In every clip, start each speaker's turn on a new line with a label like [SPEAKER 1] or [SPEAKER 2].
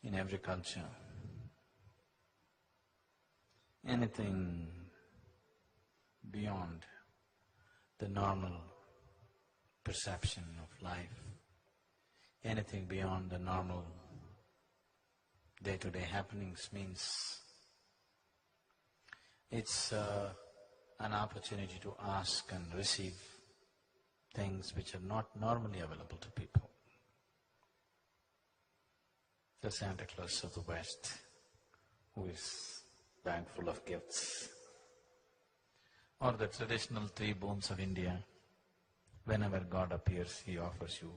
[SPEAKER 1] in every culture. Anything beyond the normal perception of life, anything beyond the normal day-to-day happenings means it's an opportunity to ask and receive things which are not normally available to people. The Santa Claus of the West, who is bag full of gifts, or the traditional 3 boons of India. Whenever God appears, he offers you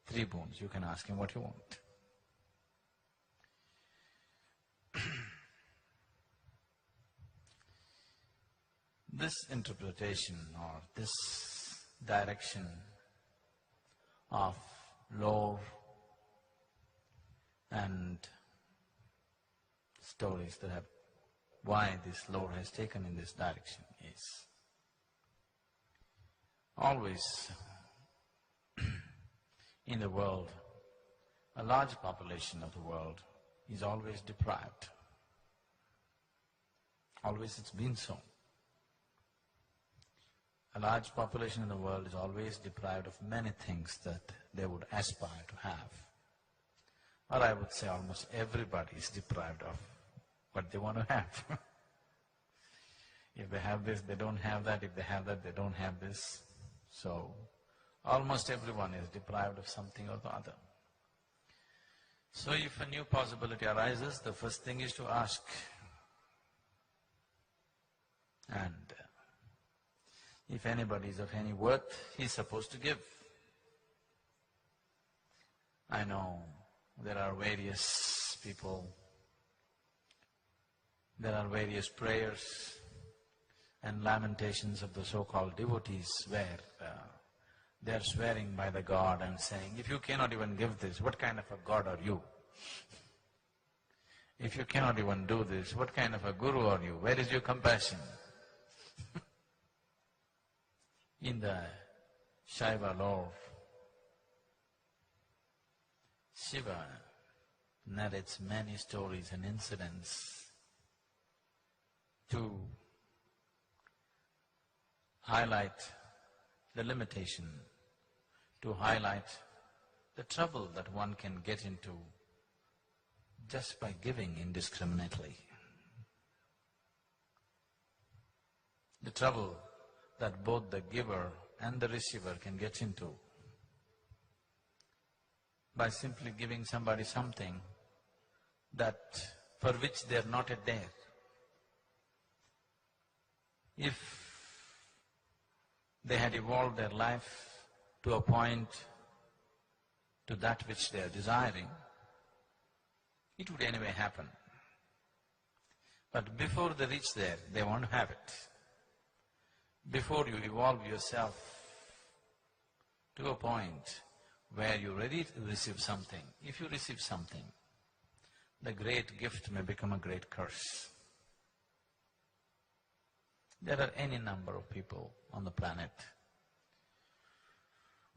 [SPEAKER 1] 3 boons. You can ask him what you want. This interpretation or this direction of lore and stories that have… why this lore has taken in this direction is always in the world, a large population of the world is always deprived. Always it's been so. A large population in the world is always deprived of many things that they would aspire to have. Or I would say almost everybody is deprived of what they want to have. If they have this, they don't have that. If they have that, they don't have this. So, almost everyone is deprived of something or the other. So if a new possibility arises, the first thing is to ask. And if anybody is of any worth, he is supposed to give. I know there are various people, there are various prayers and lamentations of the so-called devotees where they are swearing by the God and saying, if you cannot even give this, what kind of a God are you? If you cannot even do this, what kind of a guru are you? Where is your compassion? In the Shaiva lore, Shiva narrates many stories and incidents to highlight the limitation, to highlight the trouble that one can get into just by giving indiscriminately. The trouble that both the giver and the receiver can get into by simply giving somebody something that… for which they are not yet there. If they had evolved their life to a point, to that which they are desiring, it would anyway happen. But before they reach there, they want to have it. Before you evolve yourself to a point where you're ready to receive something, if you receive something, the great gift may become a great curse. There are any number of people on the planet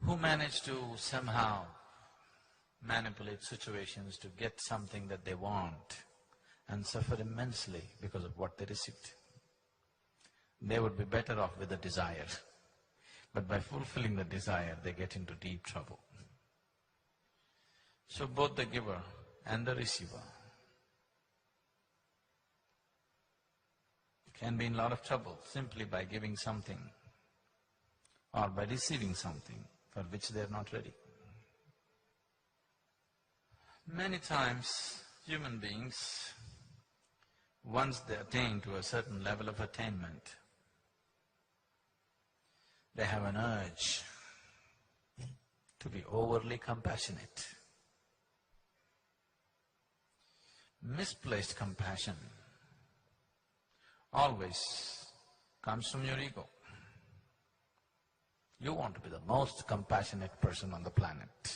[SPEAKER 1] who manage to somehow manipulate situations to get something that they want and suffer immensely because of what they received. They would be better off with the desire, but by fulfilling the desire, they get into deep trouble. So both the giver and the receiver can be in a lot of trouble simply by giving something or by receiving something for which they are not ready. Many times human beings, once they attain to a certain level of attainment, they have an urge to be overly compassionate. Misplaced compassion always comes from your ego. You want to be the most compassionate person on the planet.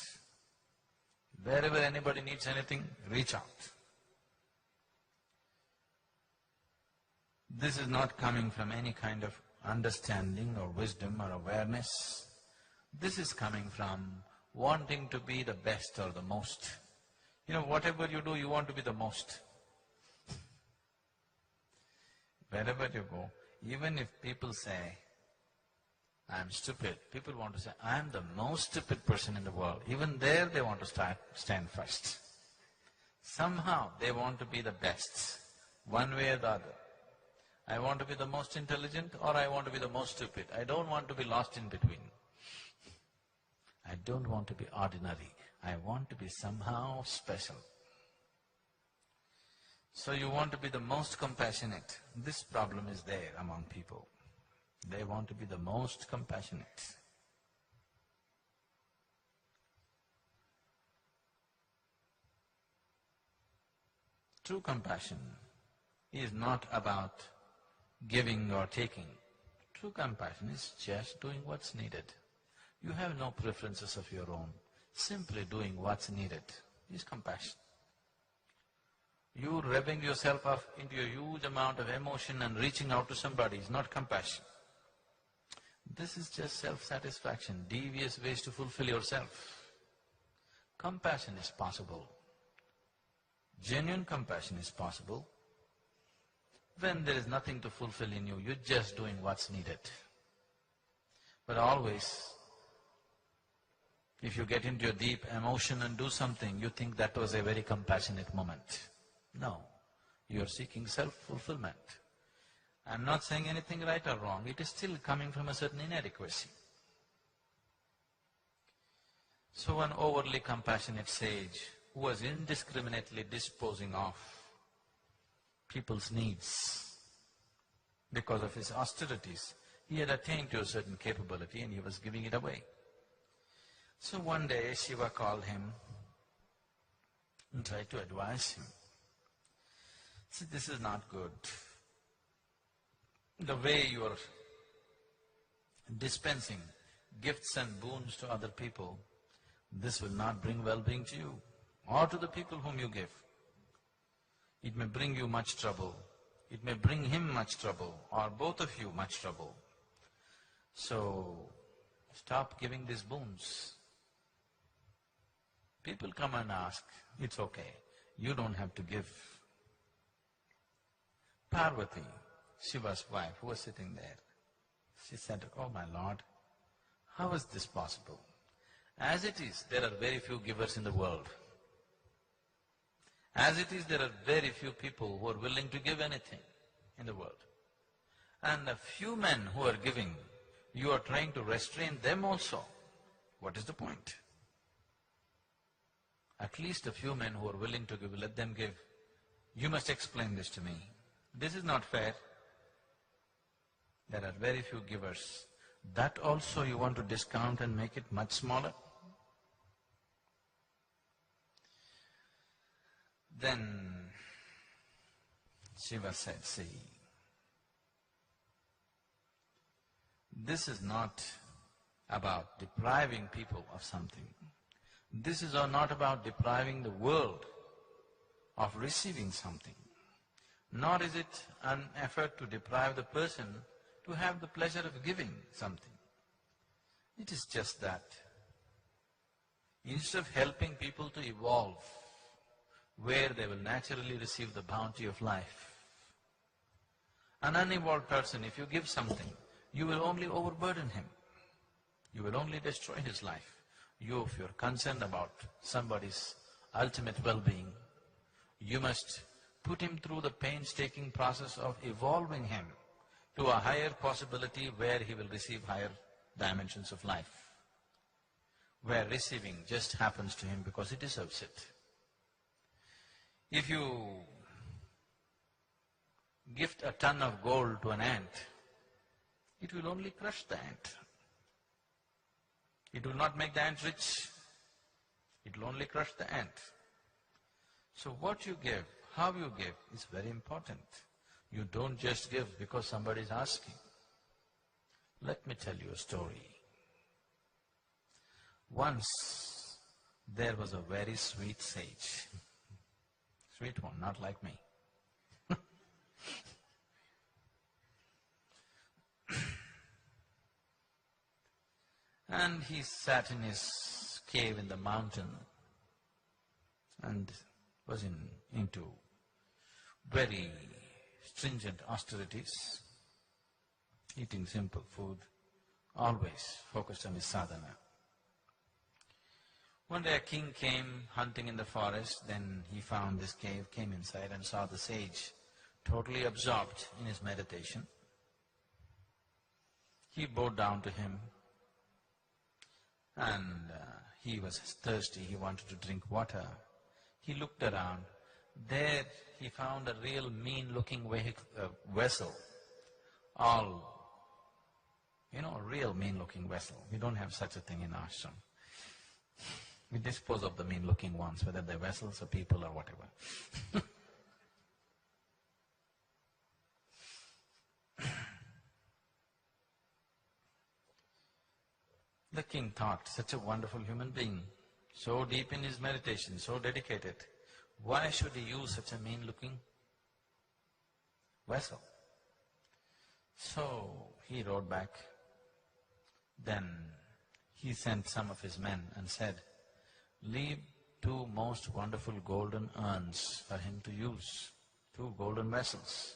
[SPEAKER 1] Wherever anybody needs anything, reach out. This is not coming from any kind of understanding or wisdom or awareness. This is coming from wanting to be the best or the most. You know, whatever you do, you want to be the most. Wherever you go, even if people say, I'm stupid, people want to say, I'm the most stupid person in the world. Even there they want to stand first. Somehow they want to be the best, one way or the other. I want to be the most intelligent or I want to be the most stupid. I don't want to be lost in between. I don't want to be ordinary. I want to be somehow special. So you want to be the most compassionate. This problem is there among people. They want to be the most compassionate. True compassion is not about giving or taking. True compassion is just doing what's needed. You have no preferences of your own. Simply doing what's needed is compassion. You revving yourself up into a huge amount of emotion and reaching out to somebody is not compassion. This is just self-satisfaction, devious ways to fulfill yourself. Compassion is possible. Genuine compassion is possible when there is nothing to fulfill in you, you're just doing what's needed. But always, if you get into a deep emotion and do something, you think that was a very compassionate moment. No, you're seeking self-fulfillment. I'm not saying anything right or wrong, it is still coming from a certain inadequacy. So one overly compassionate sage who was indiscriminately disposing of people's needs because of his austerities, he had attained to a certain capability and he was giving it away. So one day Shiva called him and tried to advise him. See, this is not good. The way you are dispensing gifts and boons to other people, this will not bring well-being to you or to the people whom you give. It may bring you much trouble, it may bring him much trouble, or both of you much trouble. So, stop giving these boons. People come and ask, it's okay, you don't have to give. Parvati, Shiva's wife, who was sitting there, she said, oh my Lord, how is this possible? As it is, there are very few givers in the world. As it is, there are very few people who are willing to give anything in the world. And the few men who are giving, you are trying to restrain them also. What is the point? At least a few men who are willing to give, let them give. You must explain this to me. This is not fair. There are very few givers. That also you want to discount and make it much smaller? Then Shiva said, see, this is not about depriving people of something. This is not about depriving the world of receiving something. Nor is it an effort to deprive the person to have the pleasure of giving something. It is just that instead of helping people to evolve where they will naturally receive the bounty of life, an unevolved person, if you give something, you will only overburden him. You will only destroy his life. If you're concerned about somebody's ultimate well-being, you must put him through the painstaking process of evolving him to a higher possibility where he will receive higher dimensions of life, where receiving just happens to him because he deserves it. If you gift a ton of gold to an ant, it will only crush the ant. It will not make the ant rich, it will only crush the ant. So what you give, how you give is very important. You don't just give because somebody is asking. Let me tell you a story. Once there was a very sweet sage. Sweet one, not like me. And he sat in his cave in the mountain and was into very stringent austerities, eating simple food, always focused on his sadhana. One day a king came hunting in the forest, then he found this cave, came inside and saw the sage totally absorbed in his meditation. He bowed down to him and he was thirsty, he wanted to drink water. He looked around. There he found a real mean-looking vessel, real mean-looking vessel. We don't have such a thing in ashram. We dispose of the mean-looking ones, whether they're vessels or people or whatever. The king thought, such a wonderful human being, so deep in his meditation, so dedicated, why should he use such a mean-looking vessel? So he rode back. Then he sent some of his men and said, leave 2 most wonderful golden urns for him to use, 2 golden vessels.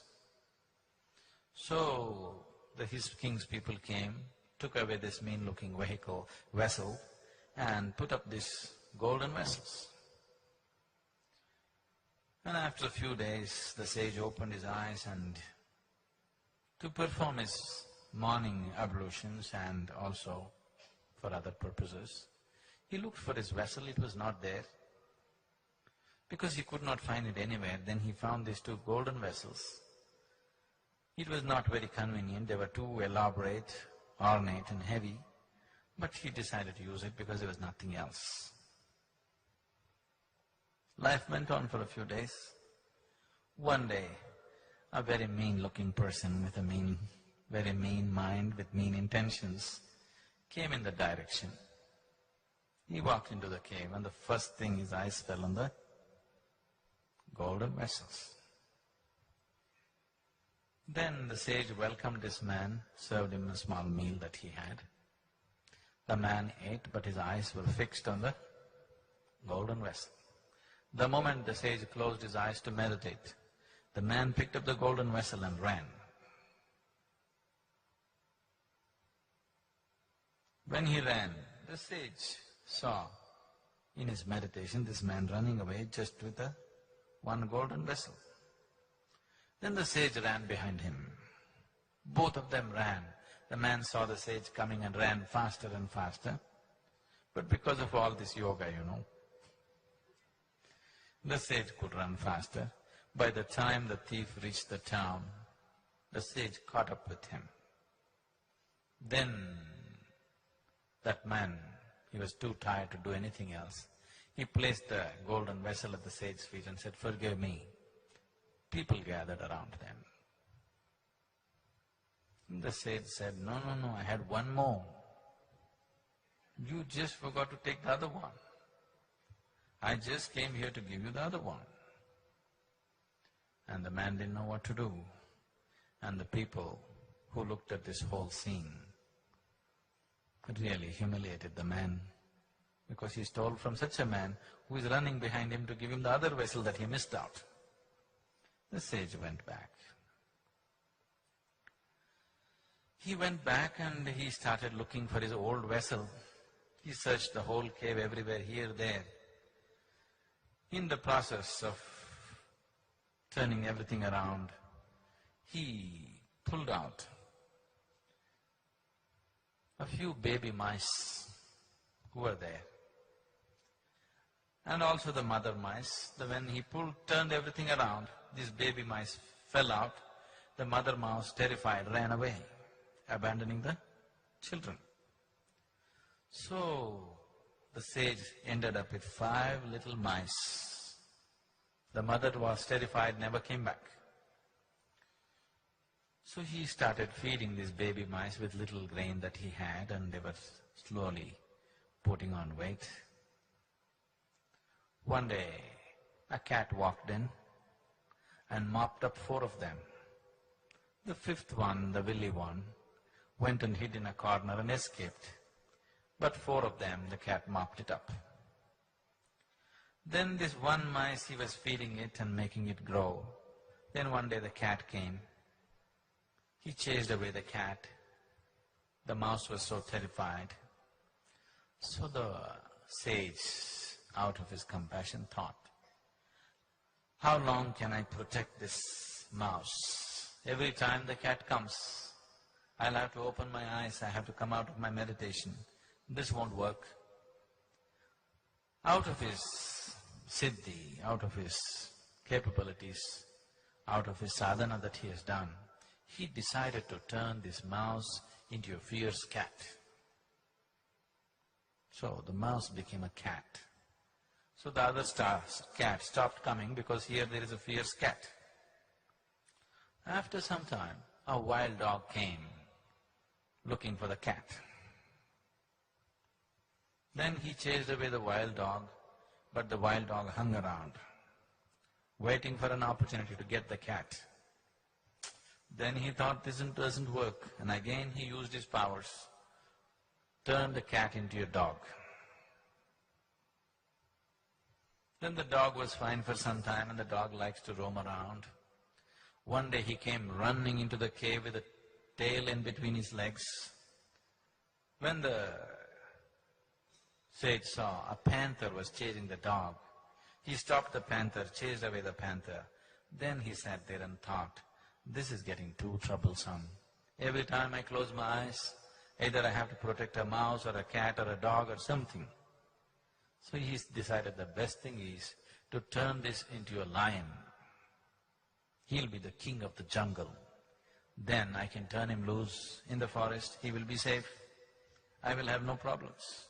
[SPEAKER 1] So his king's people came, took away this mean-looking vessel and put up these golden vessels. And after a few days, the sage opened his eyes and to perform his morning ablutions and also for other purposes, he looked for his vessel, it was not there. Because he could not find it anywhere, then he found these 2 golden vessels. It was not very convenient, they were too elaborate, ornate and heavy, but he decided to use it because there was nothing else. Life went on for a few days. One day, a very mean-looking person with a very mean mind, with mean intentions, came in the direction. He walked into the cave and the first thing his eyes fell on the golden vessels. Then the sage welcomed this man, served him a small meal that he had. The man ate, but his eyes were fixed on the golden vessel. The moment the sage closed his eyes to meditate, the man picked up the golden vessel and ran. When he ran, the sage saw in his meditation this man running away just with one golden vessel. Then the sage ran behind him. Both of them ran. The man saw the sage coming and ran faster and faster. But because of all this yoga, the sage could run faster. By the time the thief reached the town, the sage caught up with him. Then that man, he was too tired to do anything else. He placed the golden vessel at the sage's feet and said, "Forgive me." People gathered around them. And the sage said, "No, I had one more. You just forgot to take the other one. I just came here to give you the other one." And the man didn't know what to do. And the people who looked at this whole scene really humiliated the man, because he stole from such a man who is running behind him to give him the other vessel that he missed out. The sage went back. He went back and he started looking for his old vessel. He searched the whole cave everywhere, here, there. In the process of turning everything around, he pulled out a few baby mice who were there, and also the mother mice. When he turned everything around, these baby mice fell out. The mother mouse, terrified, ran away, abandoning the children. So the sage ended up with 5 little mice. The mother was terrified, never came back. So he started feeding these baby mice with little grain that he had, and they were slowly putting on weight. One day, a cat walked in and mopped up 4 of them. The 5th one, the willy one, went and hid in a corner and escaped. But 4 of them, the cat mopped it up. Then this one mice, he was feeding it and making it grow. Then one day the cat came. He chased away the cat. The mouse was so terrified. So the sage, out of his compassion, thought, how long can I protect this mouse? Every time the cat comes, I'll have to open my eyes, I have to come out of my meditation. This won't work. Out of his siddhi, out of his capabilities, out of his sadhana that he has done, he decided to turn this mouse into a fierce cat. So the mouse became a cat. So the other cat stopped coming because here there is a fierce cat. After some time, a wild dog came looking for the cat. Then he chased away the wild dog, but the wild dog hung around, waiting for an opportunity to get the cat. Then he thought this doesn't work, and again he used his powers, turned the cat into a dog. Then the dog was fine for some time, and the dog likes to roam around. One day he came running into the cave with a tail in between his legs. When the sage saw a panther was chasing the dog, he stopped the panther, chased away the panther. Then he sat there and thought, this is getting too troublesome. Every time I close my eyes, either I have to protect a mouse or a cat or a dog or something. So he decided the best thing is to turn this into a lion. He'll be the king of the jungle. Then I can turn him loose in the forest, he will be safe. I will have no problems.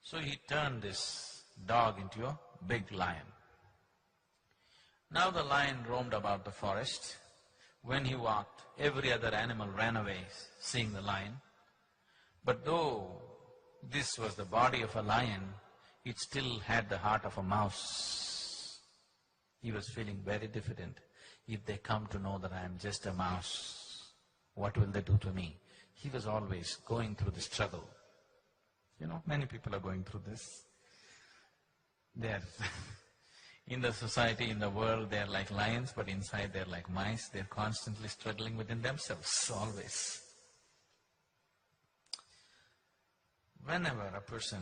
[SPEAKER 1] So he turned this dog into a big lion. Now the lion roamed about the forest. When he walked, every other animal ran away seeing the lion. But though this was the body of a lion, it still had the heart of a mouse. He was feeling very diffident. If they come to know that I am just a mouse, what will they do to me? He was always going through the struggle. You know, many people are going through this. They are in the society, in the world, they are like lions, but inside they are like mice. They are constantly struggling within themselves, always. Whenever a person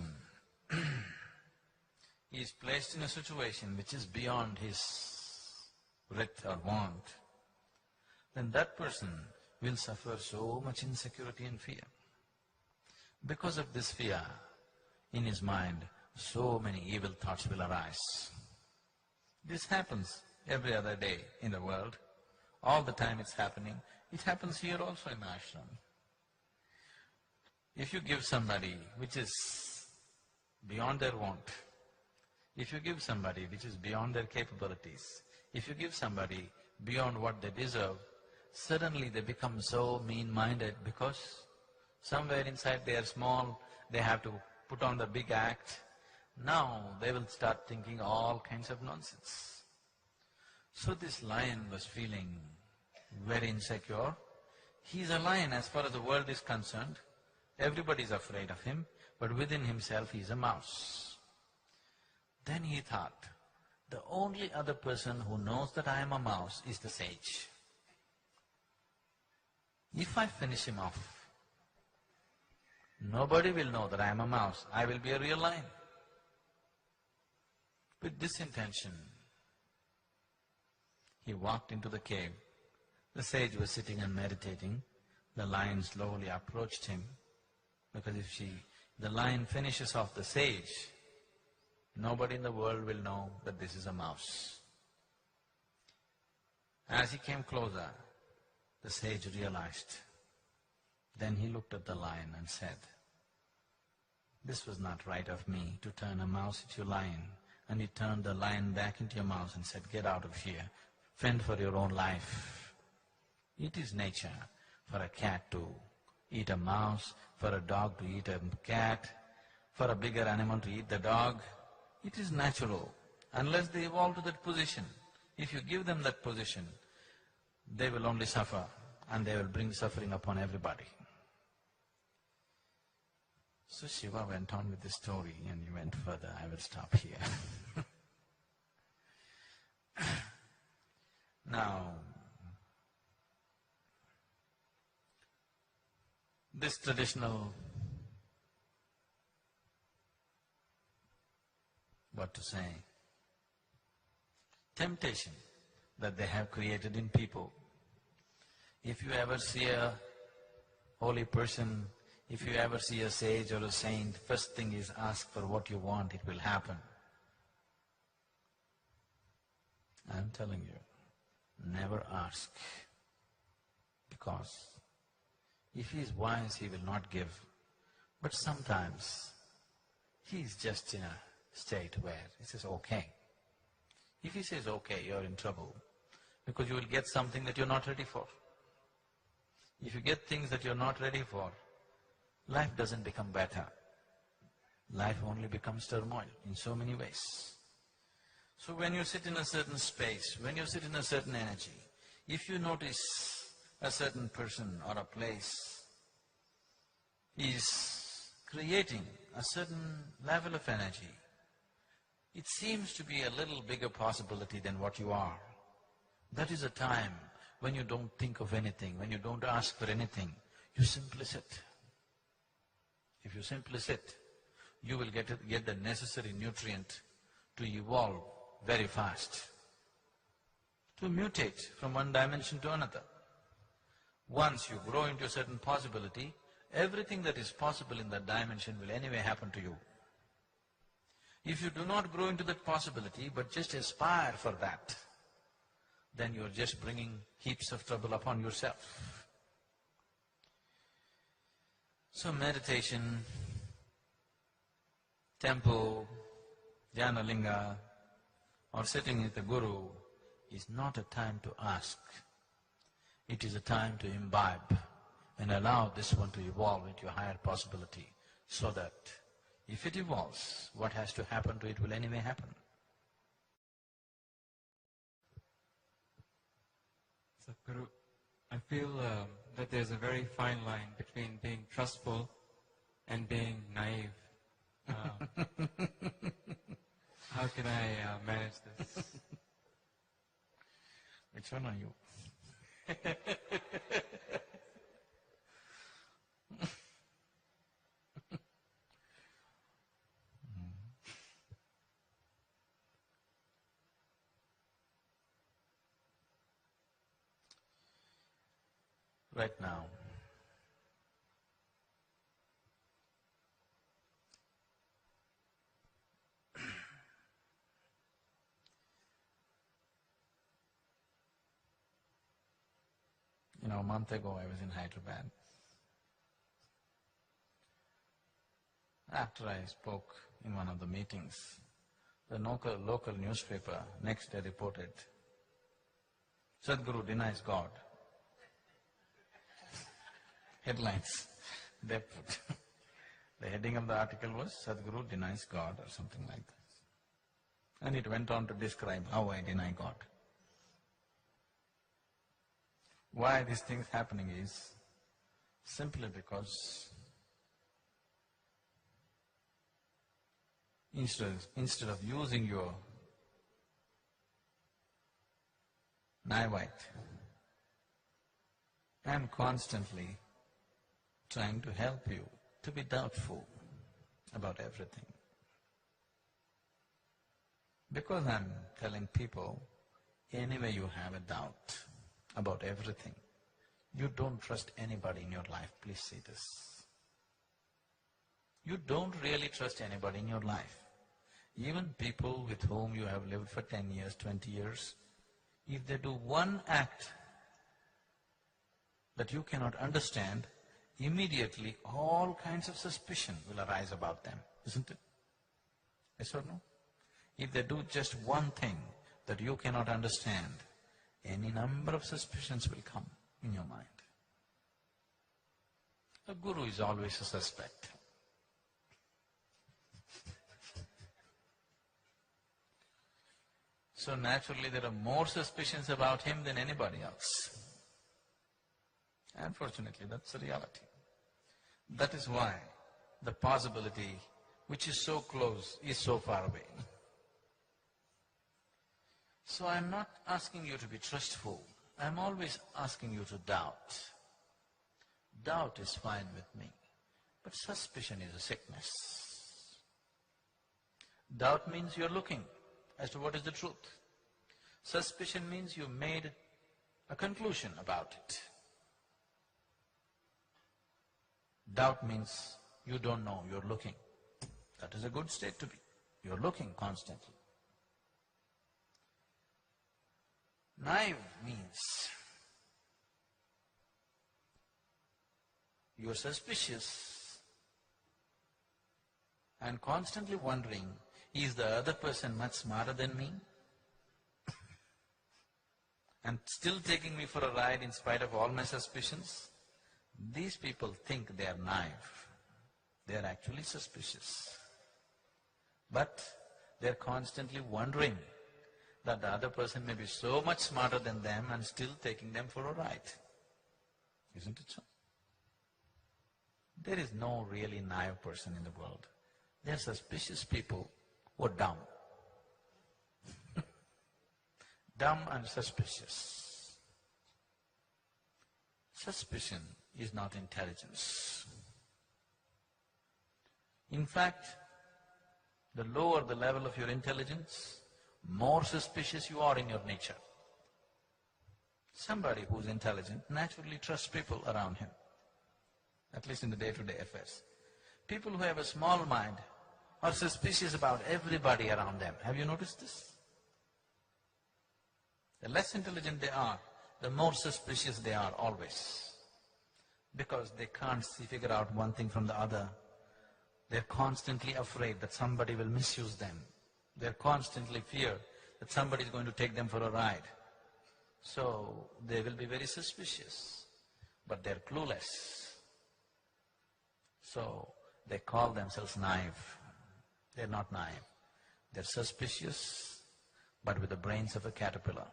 [SPEAKER 1] is placed in a situation which is beyond his writ or want, then that person will suffer so much insecurity and fear. Because of this fear, in his mind, so many evil thoughts will arise. This happens every other day in the world. All the time it's happening. It happens here also in ashram. If you give somebody which is beyond their want, if you give somebody which is beyond their capabilities, if you give somebody beyond what they deserve, suddenly they become so mean-minded because somewhere inside they are small, they have to put on the big act. Now they will start thinking all kinds of nonsense. So this lion was feeling very insecure. He is a lion as far as the world is concerned. Everybody is afraid of him, but within himself he is a mouse. Then he thought, the only other person who knows that I am a mouse is the sage. If I finish him off, nobody will know that I am a mouse. I will be a real lion. With this intention, he walked into the cave. The sage was sitting and meditating. The lion slowly approached him, because if the lion finishes off the sage, nobody in the world will know that this is a mouse. As he came closer, the sage realized. Then he looked at the lion and said, this was not right of me to turn a mouse into a lion. And he turned the lion back into a mouse and said, get out of here, fend for your own life. It is nature for a cat to eat a mouse, for a dog to eat a cat, for a bigger animal to eat the dog. It is natural, unless they evolve to that position. If you give them that position, they will only suffer, and they will bring suffering upon everybody. So Shiva went on with the story, and he went further. I will stop here. this traditional, what to say, temptation that they have created in people. If you ever see a holy person, if you ever see a sage or a saint, first thing is ask for what you want, it will happen. I'm telling you, never ask, because if he is wise, he will not give. But sometimes he is just in a state where he says, okay. If he says, okay, you're in trouble, because you will get something that you're not ready for. If you get things that you're not ready for, life doesn't become better. Life only becomes turmoil in so many ways. So when you sit in a certain space, when you sit in a certain energy, if you notice a certain person or a place is creating a certain level of energy, it seems to be a little bigger possibility than what you are. That is a time when you don't think of anything, when you don't ask for anything, you simply sit. If you simply sit, you will get the necessary nutrient to evolve very fast, to mutate from one dimension to another. Once you grow into a certain possibility, everything that is possible in that dimension will anyway happen to you. If you do not grow into that possibility, but just aspire for that, then you're just bringing heaps of trouble upon yourself. So meditation, temple, jnana linga, or sitting with the Guru is not a time to ask. It is a time to imbibe and allow this one to evolve into a higher possibility, so that if it evolves, what has to happen to it will anyway happen.
[SPEAKER 2] Sadhguru, I feel that there's a very fine line between being trustful and being naive. How can I manage this?
[SPEAKER 1] Which one are you? Right now, a month ago I was in Hyderabad. After I spoke in one of the meetings, the local newspaper next day reported, Sadhguru denies God. Headlines, they put. The heading of the article was, Sadhguru denies God or something like this. And it went on to describe how I deny God. Why this thing is happening is simply because instead of using your naivete, I am constantly trying to help you to be doubtful about everything. Because I'm telling people, anyway you have a doubt about everything, you don't trust anybody in your life, please see this. You don't really trust anybody in your life. Even people with whom you have lived for 10 years, 20 years, if they do one act that you cannot understand, immediately all kinds of suspicion will arise about them, isn't it? Yes or no? If they do just one thing that you cannot understand, any number of suspicions will come in your mind. A guru is always a suspect. So naturally there are more suspicions about him than anybody else. Unfortunately, that's the reality. That is why the possibility which is so close is so far away. So I'm not asking you to be trustful, I'm always asking you to doubt. Doubt is fine with me, but suspicion is a sickness. Doubt means you're looking as to what is the truth. Suspicion means you made a conclusion about it. Doubt means you don't know, you're looking. That is a good state to be. You're looking constantly. Naive means you're suspicious and constantly wondering, is the other person much smarter than me? And still taking me for a ride in spite of all my suspicions? These people think they are naive. They are actually suspicious. But they're constantly wondering that the other person may be so much smarter than them and still taking them for a ride. Isn't it so? There is no really naive person in the world. They are suspicious people who are dumb. Dumb and suspicious. Suspicion is not intelligence. In fact, the lower the level of your intelligence, more suspicious you are in your nature. Somebody who is intelligent naturally trusts people around him, at least in the day-to-day affairs. People who have a small mind are suspicious about everybody around them. Have you noticed this? The less intelligent they are, the more suspicious they are always. Because they can't figure out one thing from the other. They're constantly afraid that somebody will misuse them. They're constantly fear that somebody is going to take them for a ride. So they will be very suspicious, but they're clueless. So they call themselves naive. They're not naive. They're suspicious, but with the brains of a caterpillar.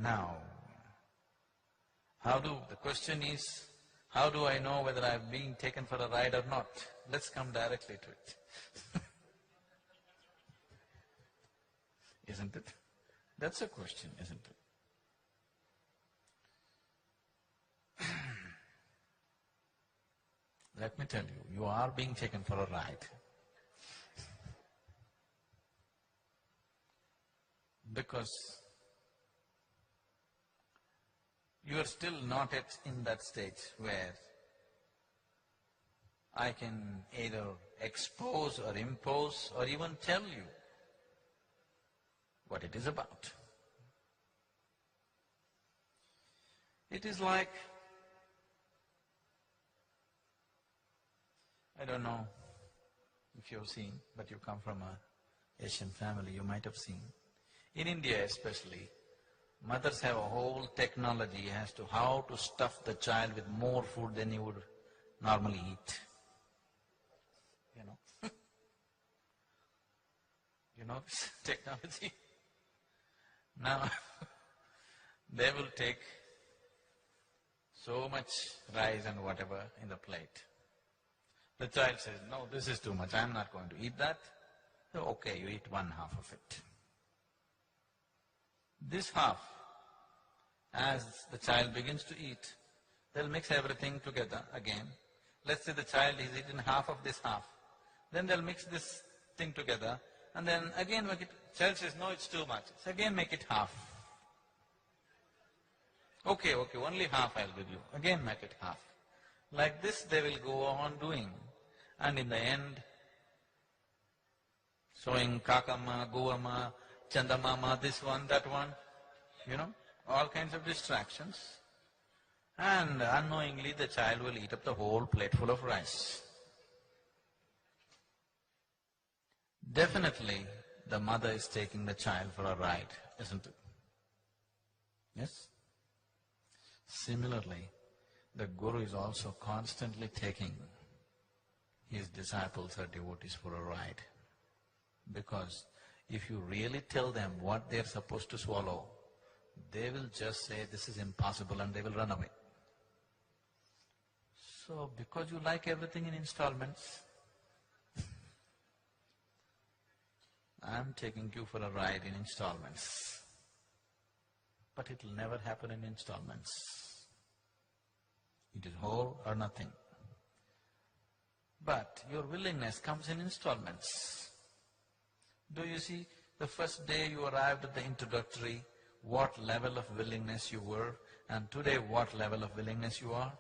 [SPEAKER 1] Now, the question is, how do I know whether I'm being taken for a ride or not? Let's come directly to it. Isn't it? That's a question, isn't it? Let me tell you, you are being taken for a ride. Because you are still not yet in that stage where I can either expose or impose or even tell you what it is about. It is like, I don't know if you've seen, but you come from an Asian family, you might have seen. In India especially, mothers have a whole technology as to how to stuff the child with more food than you would normally eat. You know? You know this technology? Now, they will take so much rice and whatever in the plate. The child says, no, this is too much, I'm not going to eat that. So, okay, you eat one half of it. This half, as the child begins to eat, they'll mix everything together again. Let's say the child is eaten half of this half. Then they'll mix this thing together and then again make it, child says, no, it's too much. So again make it half. Okay, only half I'll give you. Again make it half. Like this they will go on doing. And in the end, showing Kakama, Govama, Chandamama, this one, that one, all kinds of distractions. And unknowingly the child will eat up the whole plate full of rice. Definitely the mother is taking the child for a ride, isn't it? Yes? Similarly, the Guru is also constantly taking his disciples or devotees for a ride. Because if you really tell them what they're supposed to swallow, they will just say, this is impossible, and they will run away. So, because you like everything in installments, I'm taking you for a ride in installments. but it will never happen in installments. It is whole or nothing. But your willingness comes in installments. Do you see, the first day you arrived at the introductory, what level of willingness you were, and today what level of willingness you are?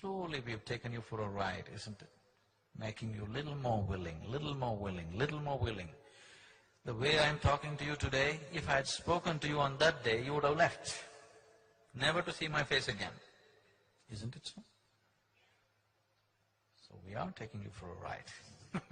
[SPEAKER 1] Slowly we've taken you for a ride, isn't it? Making you little more willing, little more willing, little more willing. The way I'm talking to you today, if I had spoken to you on that day, you would have left, never to see my face again. Isn't it so? So we are taking you for a ride.